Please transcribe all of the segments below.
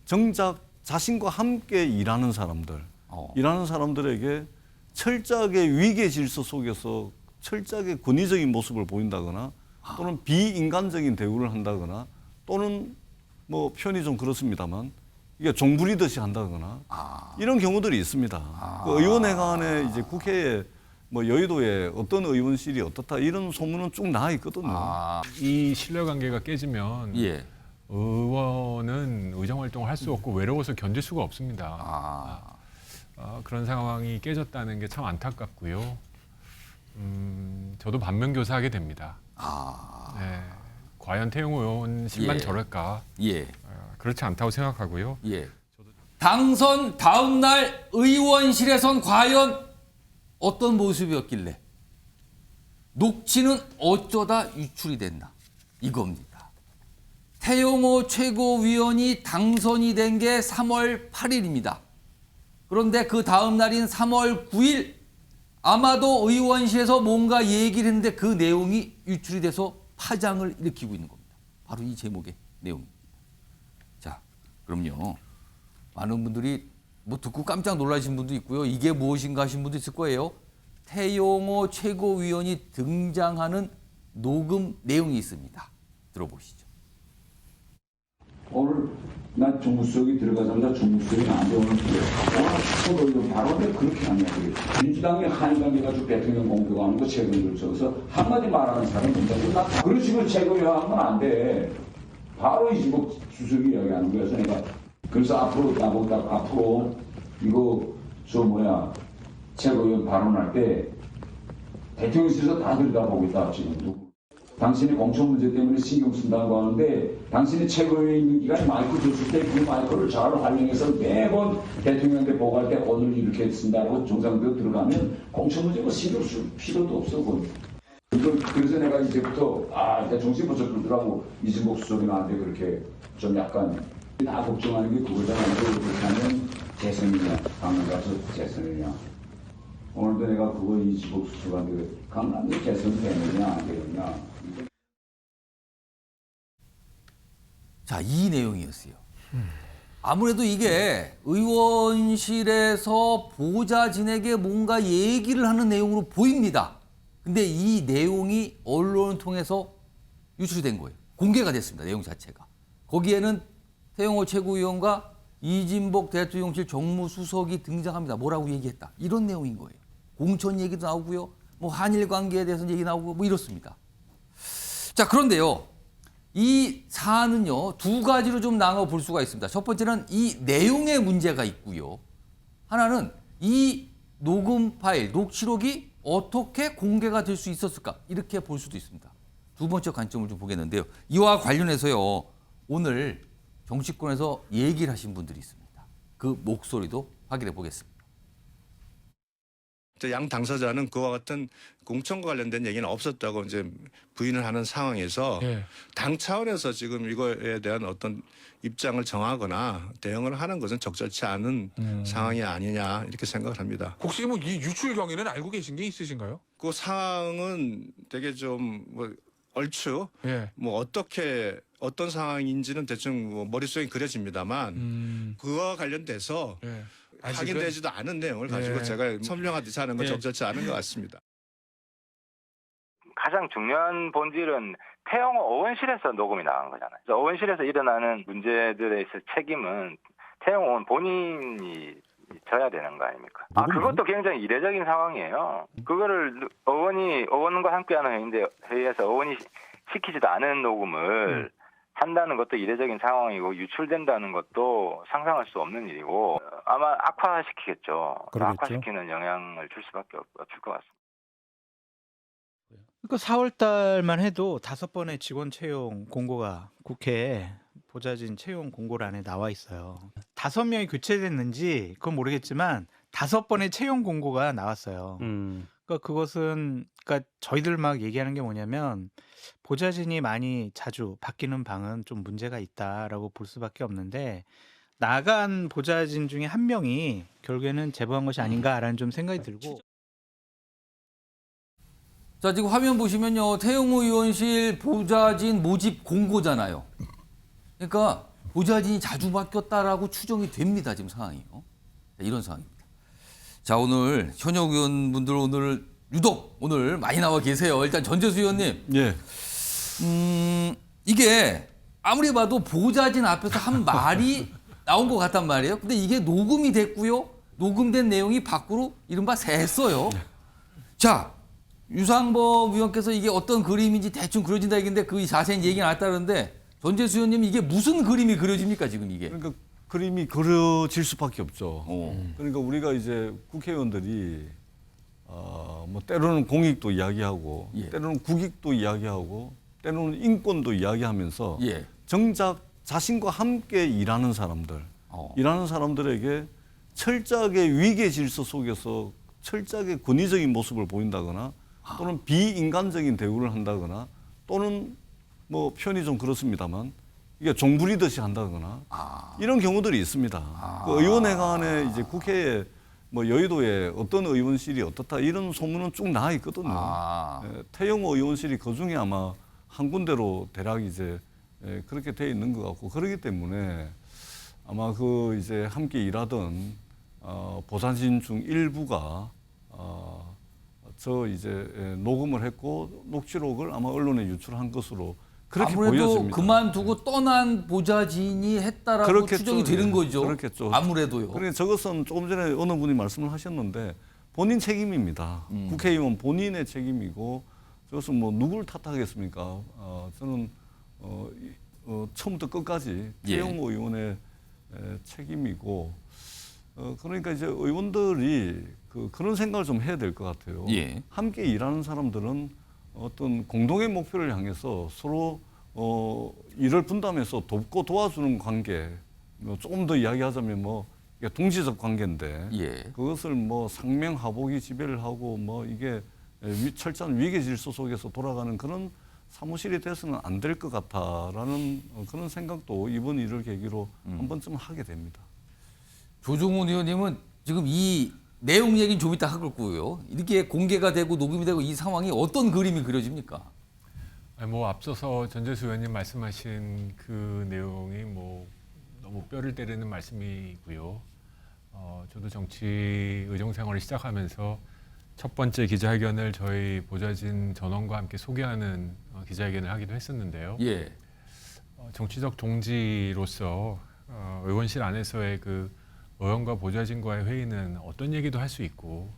정작 자신과 함께 일하는 사람들, 일하는 사람들에게 철저하게 위계 질서 속에서 철저하게 권위적인 모습을 보인다거나 또는 비인간적인 대우를 한다거나 또는 뭐 표현이 좀 그렇습니다만 이게 종부리듯이 한다거나 이런 경우들이 있습니다. 그 의원회관에 이제 국회에 뭐 여의도에 어떤 의원실이 어떻다 이런 소문은 쭉 나와 있거든요. 이 신뢰관계가 깨지면 예. 의원은 의정 활동을 할 수 없고 외로워서 견딜 수가 없습니다. 그런 상황이 깨졌다는 게 참 안타깝고요. 저도 반면교사하게 됩니다. 네. 과연 태영호 의원실만 예. 저럴까? 예. 그렇지 않다고 생각하고요. 예. 당선 다음 날 의원실에선 과연 어떤 모습이었길래 녹취는 어쩌다 유출이 됐나 이겁니다. 태영호 최고위원이 당선이 된 게 3월 8일입니다. 그런데 그 다음 날인 3월 9일 아마도 의원실에서 뭔가 얘기를 했는데 그 내용이 유출이 돼서 파장을 일으키고 있는 겁니다. 바로 이 제목의 내용입니다. 자, 그럼요. 많은 분들이 뭐 듣고 깜짝 놀라신 분도 있고요. 이게 무엇인가 하신 분도 있을 거예요. 태영호 최고위원이 등장하는 녹음 내용이 있습니다. 들어보시죠. 오늘 난 정무수석이 들어가자마자 정무수석이 나한테 오늘 최고위원 바로 그렇게 하냐. 민주당이 한일관계 가지고 대통령 공격하는 거 최고위원을 적어서 한마디 말하는 사람은 된다고. 나 그런 식으로 최고위원 하면 안 돼. 바로 이진복 수석이 이야기하는 거여서 내가 그래서 앞으로 나보다 앞으로 이거 최고위원 발언할 때 대통령실에서 다 들여다보겠다 지금. 당신이 공천 문제 때문에 신경 쓴다고 하는데 당신이 최고위원에 있는 기간에 마이크 줬을 때 그 마이크를 잘 활용해서 매번 대통령한테 보고할 때 오늘 이렇게 쓴다고 정상대로 들어가면 공천 문제 뭐 신경 쓸 필요도 없어. 그래서 내가 이제부터 이제 정신 번쩍 들더라고. 이진복 수석이 나한테 그렇게 좀 약간 다 걱정하는 게 그거잖아. 그렇게 하면 재선이냐, 강남 가서 재선이냐. 오늘도 내가 그거 이진복 수석한테 강남에 재선 되느냐 안 되느냐. 자, 이 내용이었어요. 아무래도 이게 의원실에서 보좌진에게 뭔가 얘기를 하는 내용으로 보입니다. 근데 이 내용이 언론을 통해서 유출이 된 거예요. 공개가 됐습니다. 내용 자체가. 거기에는 태영호 최고위원과 이진복 대통령실 정무수석이 등장합니다. 뭐라고 얘기했다. 이런 내용인 거예요. 공천 얘기도 나오고요. 뭐 한일 관계에 대해서 얘기 나오고 뭐 이렇습니다. 자, 그런데요. 이 사안은요. 두 가지로 좀 나눠 볼 수가 있습니다. 첫 번째는 이 내용에 문제가 있고요. 하나는 이 녹음 파일, 녹취록이 어떻게 공개가 될 수 있었을까? 이렇게 볼 수도 있습니다. 두 번째 관점을 좀 보겠는데요. 이와 관련해서요. 오늘 정치권에서 얘기를 하신 분들이 있습니다. 그 목소리도 확인해 보겠습니다. 양 당사자는 그와 같은 공천과 관련된 얘기는 없었다고 이제 부인을 하는 상황에서 당 차원에서 지금 이거에 대한 어떤 입장을 정하거나 대응을 하는 것은 적절치 않은 상황이 아니냐 이렇게 생각을 합니다. 혹시 뭐 이 유출 경위는 알고 계신 게 있으신가요? 그 상황은 되게 좀 뭐 얼추 뭐 어떻게 어떤 상황인지는 대충 뭐 머릿속에 그려집니다만 그와 관련돼서 확인되지도 않은 내용을 가지고 제가 설명하듯이 하는 건 적절치 않은 것 같습니다. 가장 중요한 본질은 태영호 의원실에서 녹음이 나간 거잖아요. 그래서 의원실에서 일어나는 문제들에 있어 책임은 태영호 의원 본인이 져야 되는 거 아닙니까? 그것도 굉장히 이례적인 상황이에요. 그거를 의원과 함께하는 회의에서 의원이 시키지도 않은 녹음을 한다는 것도 이례적인 상황이고 유출된다는 것도 상상할 수 없는 일이고 아마 악화시키겠죠. 악화시키는 영향을 줄 수밖에 없을 것 같습니다. 그러니까 4월 달만 해도 5번의 직원 채용 공고가 국회에 보좌진 채용 공고란에 나와 있어요. 5명이 교체됐는지 그건 모르겠지만 5번의 채용 공고가 나왔어요. 그러니까 그것은 저희들 막 얘기하는 게 뭐냐면 보좌진이 많이 자주 바뀌는 방은 좀 문제가 있다라고 볼 수밖에 없는데 나간 보좌진 중에 한 명이 결국에는 제보한 것이 아닌가라는 좀 생각이 들고. 자, 지금 화면 보시면요. 태영호 의원실 보좌진 모집 공고잖아요. 그러니까 보좌진이 자주 바뀌었다라고 추정이 됩니다. 지금 상황이요. 이런 상황입니다. 자, 오늘 현역 의원분들 오늘 유독 오늘 많이 나와 계세요. 일단 전재수 의원님. 예. 이게 아무리 봐도 보좌진 앞에서 한 말이 나온 것 같단 말이에요. 근데 이게 녹음이 됐고요. 녹음된 내용이 밖으로 이른바 샜어요. 자, 유상범 의원께서 이게 어떤 그림인지 대충 그려진다 얘기인데 그 자세한 얘기는 안 따르는데 전재수 의원님 이게 무슨 그림이 그려집니까 지금 이게? 그러니까 그림이 그려질 수밖에 없죠. 어. 그러니까 우리가 이제 국회의원들이 뭐 때로는 공익도 이야기하고 예. 때로는 국익도 이야기하고 때로는 인권도 이야기하면서 예. 정작 자신과 함께 일하는 사람들, 일하는 사람들에게 철저하게 위계 질서 속에서 철저하게 권위적인 모습을 보인다거나 또는 비인간적인 대우를 한다거나 또는 뭐 표현이 좀 그렇습니다만 이게 종부리듯이 한다거나 이런 경우들이 있습니다. 그 의원회관에 이제 국회에 뭐 여의도에 어떤 의원실이 어떻다 이런 소문은 쭉 나와 있거든요. 예, 태영호 의원실이 그 중에 아마 한 군데로 대략 이제 그렇게 돼 있는 것 같고 그렇기 때문에 아마 그 이제 함께 일하던 보좌진 중 일부가 저 이제 녹음을 했고 녹취록을 아마 언론에 유출한 것으로 그렇게 아무래도 보여집니다. 그만두고 떠난 보좌진이 했다라고 그렇겠죠. 추정이 되는 예, 거죠. 그렇겠죠. 아무래도요. 그러니까 저것은 조금 전에 어느 분이 말씀을 하셨는데 본인 책임입니다. 국회의원 본인의 책임이고 저것은 뭐 누굴 탓하겠습니까? 저는 처음부터 끝까지 태영호 의원의 책임이고 그러니까 이제 의원들이 그런 생각을 좀 해야 될 것 같아요. 예. 함께 일하는 사람들은 어떤 공동의 목표를 향해서 서로 일을 분담해서 돕고 도와주는 관계. 조금 더 이야기하자면 뭐 이게 동지적 관계인데 예. 그것을 뭐 상명하복이 지배를 하고 뭐 이게 철저한 위계 질서 속에서 돌아가는 그런 사무실이 돼서는 안 될 것 같다라는 그런 생각도 이번 일을 계기로 한 번쯤 하게 됩니다. 조종훈 의원님은 지금 이 내용 얘기는 좀 이따 할 거고요. 이렇게 공개가 되고 녹음이 되고 이 상황이 어떤 그림이 그려집니까? 아니, 뭐 앞서서 전재수 의원님 말씀하신 그 내용이 뭐 너무 뼈를 때리는 말씀이고요. 저도 정치 의정 생활을 시작하면서 첫 번째 기자회견을 저희 보좌진 전원과 함께 소개하는 기자회견을 하기도 했었는데요. 예. 정치적 동지로서 의원실 안에서의 그 의원과 보좌진과의 회의는 어떤 얘기도 할 수 있고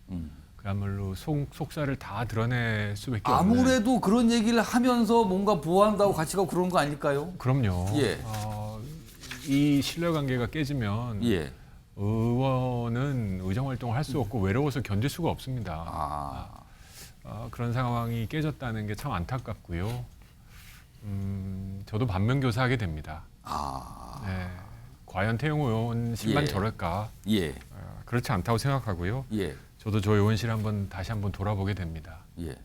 그야말로 속살을 다 드러낼 수밖에 없는. 아무래도 그런 얘기를 하면서 뭔가 보호한다고 같이 가고 그런 거 아닐까요? 그럼요. 예. 이 신뢰관계가 깨지면 예. 의원은 의정 활동을 할 수 없고 외로워서 견딜 수가 없습니다. 그런 상황이 깨졌다는 게 참 안타깝고요. 저도 반면교사하게 됩니다. 네. 과연 태영호 의원실만 예. 저럴까? 예. 그렇지 않다고 생각하고요. 예. 저도 저 의원실 다시 한번 돌아보게 됩니다. 예.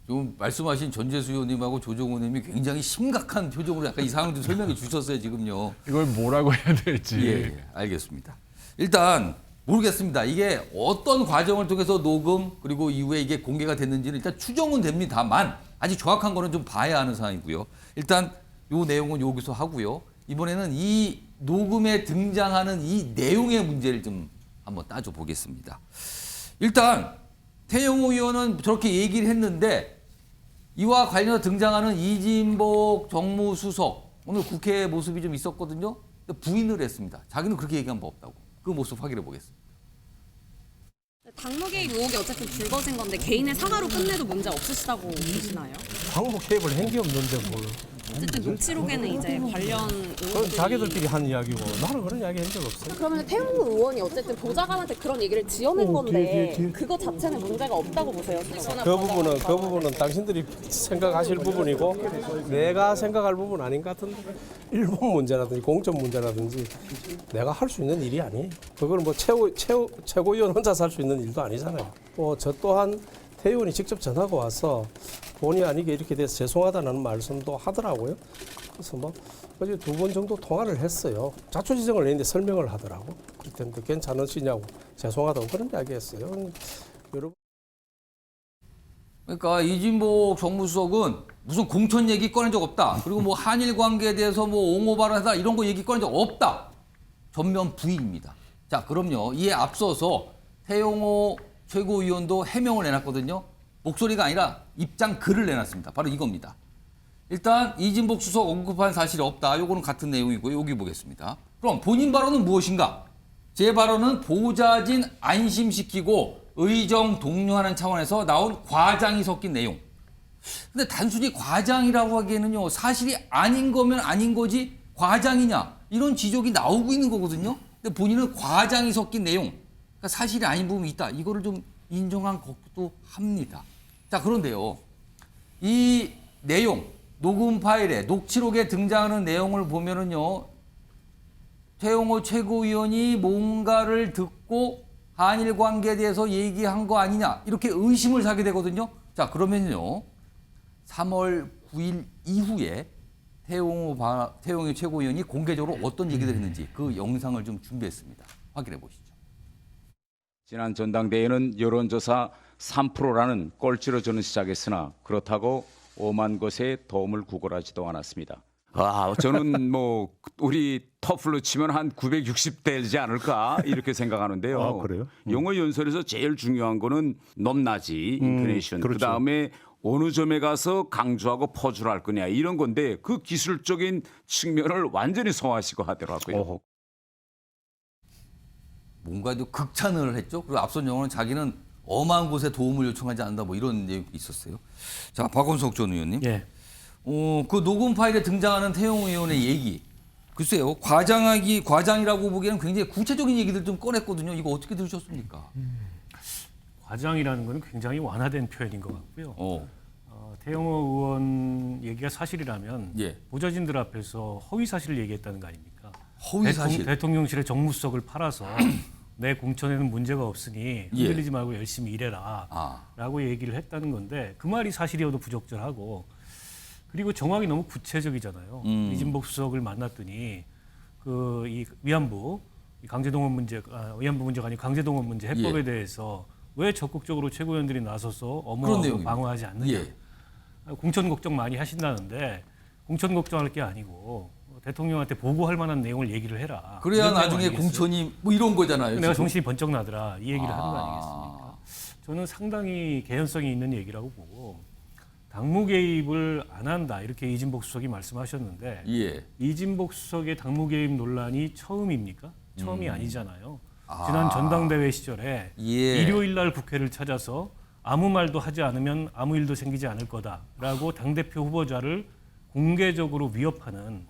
좀 말씀하신 전재수 의원님하고 조종훈 의원님이 굉장히 심각한 표정으로 약간 이 상황 좀 설명해 주셨어요, 지금요. 이걸 뭐라고 해야 될지. 예, 알겠습니다. 일단 모르겠습니다. 이게 어떤 과정을 통해서 녹음 그리고 이후에 이게 공개가 됐는지는 일단 추정은 됩니다만 아직 정확한 거는 좀 봐야 하는 상황이고요. 일단 요 내용은 여기서 하고요. 이번에는 이 녹음에 등장하는 이 내용의 문제를 좀 한번 따져 보겠습니다. 일단 태영호 의원은 저렇게 얘기를 했는데 이와 관련해서 등장하는 이진복 정무수석 오늘 국회 모습이 좀 있었거든요. 부인을 했습니다. 자기는 그렇게 얘기한 바 없다고. 그 모습 확인해 보겠습니다. 당무개입 의혹이 어쨌든 불거진 건데 개인의 사과로 끝내도 문제 없으시다고 보시나요? 당무 개입을 한 게 없는데 뭘. 어쨌든 녹취록에는 이제 관련 그건 의혹들이 자기들끼리 한 이야기고 나는 그런 이야기 한 적 없어요. 그러면 태영호 의원이 어쨌든 보좌관한테 그런 얘기를 지어낸 건데 뒤에. 그거 자체는 문제가 없다고 보세요? 그 부분은 당신들이 생각하실 부분이고 내가 생각할 부분 아닌 것 같은데 일본 문제라든지 공천 문제라든지 내가 할 수 있는 일이 아니에요. 그거는 뭐 최고위원 혼자서 할 수 있는 일도 아니잖아요. 또 저 또한 태 의원이 직접 전화가 와서 본의 아니게 이렇게 돼서 죄송하다는 말씀도 하더라고요. 그래서 뭐 어제 2번 정도 통화를 했어요. 자초지정을 했는데 설명을 하더라고. 그랬더니 괜찮으시냐고 죄송하다고 그런 이야기했어요. 여러분. 그러니까 이진복 정무수석은 무슨 공천 얘기 꺼낸 적 없다. 그리고 뭐 한일 관계에 대해서 뭐 옹호 발언하다 이런 거 얘기 꺼낸 적 없다. 전면 부인입니다. 자, 그럼요. 이에 앞서서 태영호 최고위원도 해명을 내놨거든요. 목소리가 아니라 입장 글을 내놨습니다. 바로 이겁니다. 일단 이진복 수석 언급한 사실이 없다. 요거는 같은 내용이고요. 여기 보겠습니다. 그럼 본인 발언은 무엇인가? 제 발언은 보좌진 안심시키고 의정 독려하는 차원에서 나온 과장이 섞인 내용. 근데 단순히 과장이라고 하기에는요. 사실이 아닌 거면 아닌 거지 과장이냐 이런 지적이 나오고 있는 거거든요. 근데 본인은 과장이 섞인 내용. 그러니까 사실이 아닌 부분이 있다. 이거를 좀 인정한 것도 합니다. 자, 그런데요. 이 내용, 녹음 파일에, 녹취록에 등장하는 내용을 보면은요. 태영호 최고위원이 뭔가를 듣고 한일 관계에 대해서 얘기한 거 아니냐. 이렇게 의심을 사게 되거든요. 자, 그러면요. 3월 9일 이후에 태영호 최고위원이 공개적으로 어떤 얘기를 했는지 그 영상을 좀 준비했습니다. 확인해 보시죠. 지난 전당대회는 여론조사 3%라는 꼴찌로 저는 시작했으나 그렇다고 5만 곳에 도움을 구걸하지도 않았습니다. 저는 뭐 우리 터플로 치면 한 960 되지 않을까 이렇게 생각하는데요. 그래요? 영어 연설에서 제일 중요한 거는 넘나지 인토네이션. 그렇죠. 그다음에 어느 점에 가서 강조하고 퍼즐 할 거냐 이런 건데 그 기술적인 측면을 완전히 소화하시고 하더라고요. 뭔가 좀 극찬을 했죠. 그리고 앞선 영어는 자기는 엄한 곳에 도움을 요청하지 않는다 뭐 이런 내용이 있었어요. 자, 박원석 전 의원님. 예. 그 녹음 파일에 등장하는 태영호 의원의 얘기. 글쎄요. 과장이라고 보기에는 굉장히 구체적인 얘기들 좀 꺼냈거든요. 이거 어떻게 들으셨습니까? 과장이라는 건 굉장히 완화된 표현인 것 같고요. 태영호 의원 얘기가 사실이라면 예. 보좌진들 앞에서 허위 사실을 얘기했다는 거 아닙니까? 허위 사실. 대통령실의 정무수석을 팔아서 내 공천에는 문제가 없으니 흔들리지 말고 열심히 일해라 라고 얘기를 했다는 건데 그 말이 사실이어도 부적절하고 그리고 정황이 너무 구체적이잖아요. 이진복 수석을 만났더니 이 위안부 강제동원 문제, 위안부 문제가 아니고 강제동원 문제 해법에 대해서 왜 적극적으로 최고위원들이 나서서 엄호하고 방어하지 않느냐. 공천 걱정 많이 하신다는데 공천 걱정할 게 아니고 대통령한테 보고할 만한 내용을 얘기를 해라. 그래야 나중에 공천이 뭐 이런 거잖아요. 내가 정신이 번쩍 나더라. 이 얘기를 하는 거 아니겠습니까? 저는 상당히 개연성이 있는 얘기라고 보고 당무 개입을 안 한다. 이렇게 이진복 수석이 말씀하셨는데 이진복 수석의 당무 개입 논란이 처음입니까? 처음이 아니잖아요. 지난 전당대회 시절에 일요일 날 국회를 찾아서 아무 말도 하지 않으면 아무 일도 생기지 않을 거다라고 당대표 후보자를 공개적으로 위협하는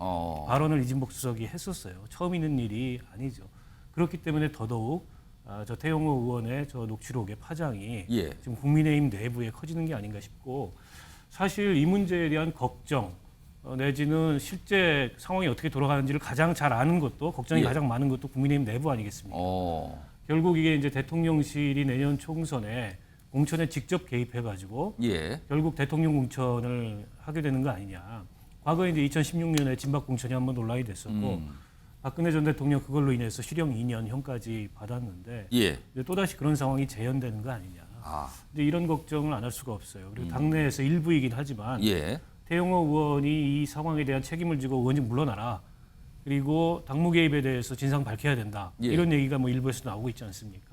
발언을 이진복 수석이 했었어요. 처음 있는 일이 아니죠. 그렇기 때문에 더더욱 저 태영호 의원의 저 녹취록의 파장이 지금 국민의힘 내부에 커지는 게 아닌가 싶고 사실 이 문제에 대한 걱정 내지는 실제 상황이 어떻게 돌아가는지를 가장 잘 아는 것도 걱정이 가장 많은 것도 국민의힘 내부 아니겠습니까? 결국 이게 이제 대통령실이 내년 총선에 공천에 직접 개입해가지고 결국 대통령 공천을 하게 되는 거 아니냐. 과거에 이제 2016년에 진박 공천이 한번 논란이 됐었고 박근혜 전 대통령 그걸로 인해서 실형 2년형까지 받았는데 이제 또다시 그런 상황이 재현되는 거 아니냐. 근데 이런 걱정을 안 할 수가 없어요. 그리고 당내에서 일부이긴 하지만 태영호 의원이 이 상황에 대한 책임을 지고 의원직 물러나라. 그리고 당무 개입에 대해서 진상 밝혀야 된다. 이런 얘기가 뭐 일부에서 나오고 있지 않습니까?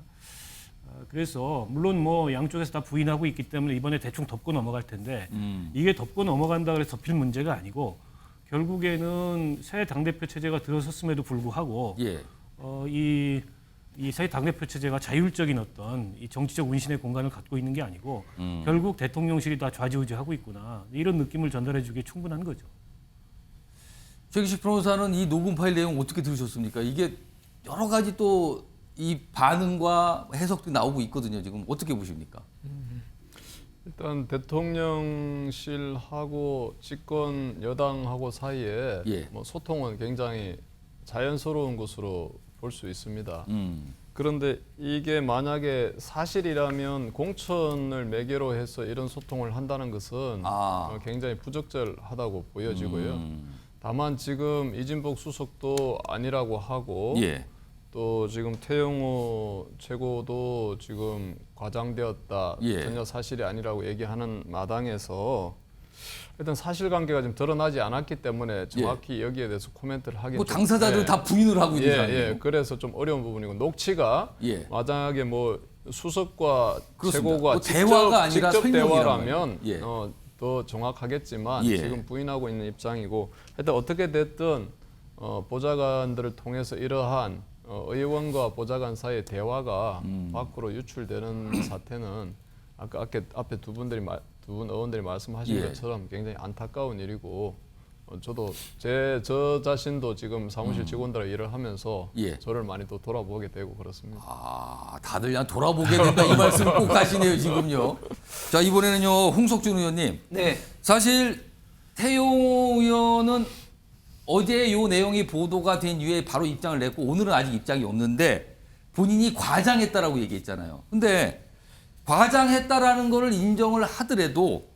그래서 물론 뭐 양쪽에서 다 부인하고 있기 때문에 이번에 대충 덮고 넘어갈 텐데 이게 덮고 넘어간다 그래서 덮일 문제가 아니고 결국에는 새 당대표 체제가 들어섰음에도 불구하고 이 새 당대표 체제가 자율적인 어떤 이 정치적 운신의 공간을 갖고 있는 게 아니고 결국 대통령실이 다 좌지우지하고 있구나 이런 느낌을 전달해 주기에 충분한 거죠. 최기식 변호사는 이 녹음 파일 내용 어떻게 들으셨습니까? 이게 여러 가지 또 이 반응과 해석도 나오고 있거든요. 지금 어떻게 보십니까? 일단 대통령실하고 집권 여당하고 사이에 뭐 소통은 굉장히 자연스러운 것으로 볼 수 있습니다. 그런데 이게 만약에 사실이라면 공천을 매개로 해서 이런 소통을 한다는 것은 굉장히 부적절하다고 보여지고요. 다만 지금 이진복 수석도 아니라고 하고 또 지금 태영호 최고도 지금 과장되었다, 전혀 사실이 아니라고 얘기하는 마당에서 일단 사실관계가 좀 드러나지 않았기 때문에 정확히 여기에 대해서 코멘트를 하긴 뭐 당사자들 다 부인을 하고 있는 상황이에요. 그래서 좀 어려운 부분이고 녹취가 만약에 뭐 수석과 최고가 뭐 대화가 아니라 직접 설명이란 대화라면 더 정확하겠지만 지금 부인하고 있는 입장이고 하여튼 어떻게 됐든 보좌관들을 통해서 이러한 의원과 보좌관 사이의 대화가 밖으로 유출되는 사태는 아까 앞에 두 분 의원들이 말씀하신 것처럼 굉장히 안타까운 일이고 저도 저 자신도 지금 사무실 직원들하고 일을 하면서 저를 많이 또 돌아보게 되고 그렇습니다. 아, 다들 그냥 돌아보게 된다 이 말씀 꼭 하시네요 지금요. 자, 이번에는요 홍석준 의원님. 네. 사실 태용호 의원은 어제 요 내용이 보도가 된 이후에 바로 입장을 냈고 오늘은 아직 입장이 없는데 본인이 과장했다라고 얘기했잖아요. 근데 과장했다라는 거를 인정을 하더라도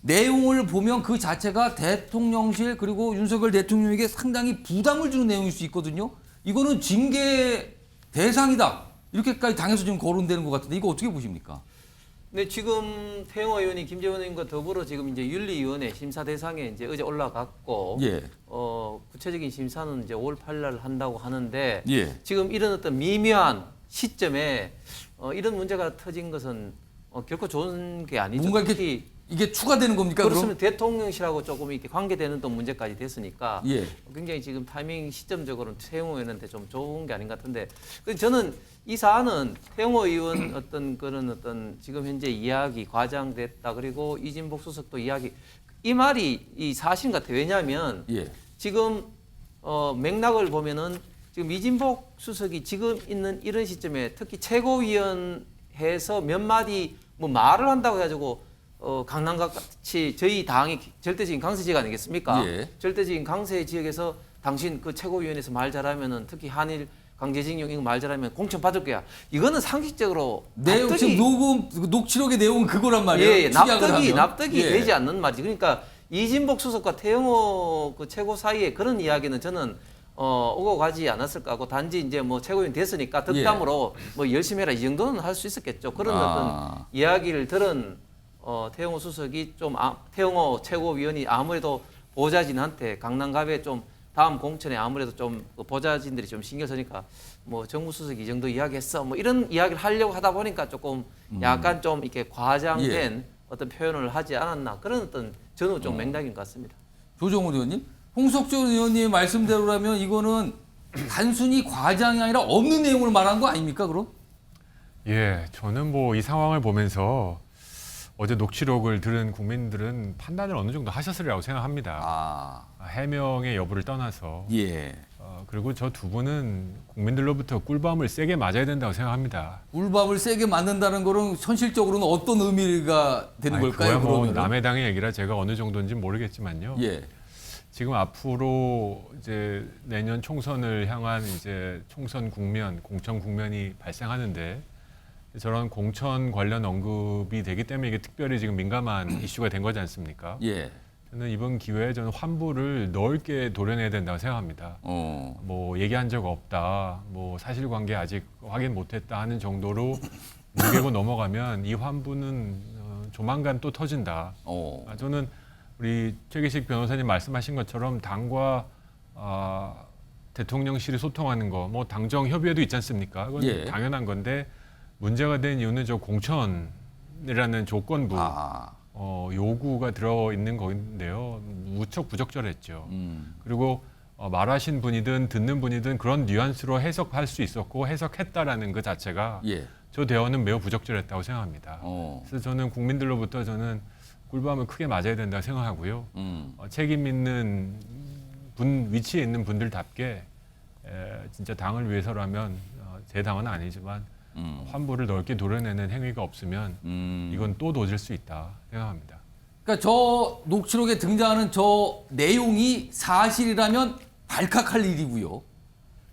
내용을 보면 그 자체가 대통령실 그리고 윤석열 대통령에게 상당히 부담을 주는 내용일 수 있거든요. 이거는 징계 대상이다. 이렇게까지 당해서 지금 거론되는 것 같은데 이거 어떻게 보십니까? 네, 지금 태영호 의원이 김재원 의원과 더불어 지금 이제 윤리위원회 심사 대상에 이제 어제 올라갔고, 구체적인 심사는 이제 5월 8일 한다고 하는데, 지금 이런 어떤 미묘한 시점에 이런 문제가 터진 것은 결코 좋은 게 아니죠. 뭔가 이게 추가되는 겁니까? 그렇습니다. 대통령실하고 조금 이렇게 관계되는 또 문제까지 됐으니까 굉장히 지금 타이밍 시점적으로는 태영호 의원한테 좀 좋은 게 아닌 것 같은데, 저는 이 사안은 태영호 의원 어떤 그런 어떤 지금 현재 이야기 과장됐다 그리고 이진복 수석도 이야기 이 말이 이 사실 같아요. 왜냐하면 지금 맥락을 보면은 지금 이진복 수석이 지금 있는 이런 시점에 특히 최고위원회에서 몇 마디 뭐 말을 한다고 해가지고 강남같이 저희 당이 절대적인 강세 지역 아니겠습니까? 절대적인 강세 지역에서 당신 그 최고위원회에서 말 잘하면은 특히 한일 강제징용 이거 말 잘하면 공천 받을 거야. 이거는 상식적으로 내용 지금 녹취록의 내용은 그거란 말이에요. 납득이 되지 않는 말이지. 그러니까 이진복 수석과 태영호 그 최고 사이에 그런 이야기는 저는 오고 가지 않았을까 하고 단지 이제 뭐 최고위원 됐으니까 덕담으로 뭐 열심히 해라 이 정도는 할 수 있었겠죠. 그런 어떤 이야기를 들은 태영호 수석이 좀 태영호 최고위원이 아무래도 보좌진한테 강남갑에 좀 다음 공천에 아무래도 좀 보좌진들이 좀 신경 쓰니까 뭐 정무수석이 이 정도 이야기했어 뭐 이런 이야기를 하려고 하다 보니까 조금 약간 좀 이렇게 과장된 어떤 표현을 하지 않았나 그런 어떤 저는 좀 맥락인 것 같습니다. 조정훈 의원님, 홍석준 의원님의 말씀대로라면 이거는 단순히 과장이 아니라 없는 내용을 말한 거 아닙니까, 그럼? 예, 저는 뭐 이 상황을 보면서 어제 녹취록을 들은 국민들은 판단을 어느 정도 하셨으리라고 생각합니다. 해명의 여부를 떠나서. 그리고 저 두 분은 국민들로부터 꿀밤을 세게 맞아야 된다고 생각합니다. 꿀밤을 세게 맞는다는 거는 현실적으로는 어떤 의미가 되는 걸까요? 그거야 뭐 남의 당의 얘기라 제가 어느 정도인지 모르겠지만요. 지금 앞으로 이제 내년 총선을 향한 이제 총선 국면, 공천 국면이 발생하는데 저런 공천 관련 언급이 되기 때문에 이게 특별히 지금 민감한 이슈가 된 거지 않습니까? 저는 이번 기회에 저는 환부를 넓게 도려내야 된다고 생각합니다. 뭐 얘기한 적 없다, 뭐 사실관계 아직 확인 못했다 하는 정도로 무게고 넘어가면 이 환부는 조만간 또 터진다. 저는 우리 최기식 변호사님 말씀하신 것처럼 당과 대통령실이 소통하는 거, 뭐 당정 협의회도 있지 않습니까? 그건 당연한 건데 문제가 된 이유는 저 공천이라는 조건부 요구가 들어 있는 건데요. 무척 부적절했죠. 그리고 말하신 분이든 듣는 분이든 그런 뉘앙스로 해석할 수 있었고 해석했다라는 그 자체가 저 대화는 매우 부적절했다고 생각합니다. 그래서 저는 국민들로부터 저는 꿀밤을 크게 맞아야 된다고 생각하고요. 책임 있는 위치에 있는 분들답게 진짜 당을 위해서라면 제 당은 아니지만 환부를 넓게 도려내는 행위가 없으면 이건 또 도질 수 있다 생각합니다. 그러니까 저 녹취록에 등장하는 저 내용이 사실이라면 발칵할 일이고요.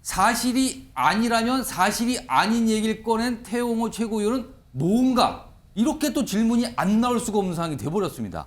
사실이 아니라면 사실이 아닌 얘기를 꺼낸 태용호 최고위원은 뭔가 이렇게 또 질문이 안 나올 수가 없는 상황이 돼버렸습니다.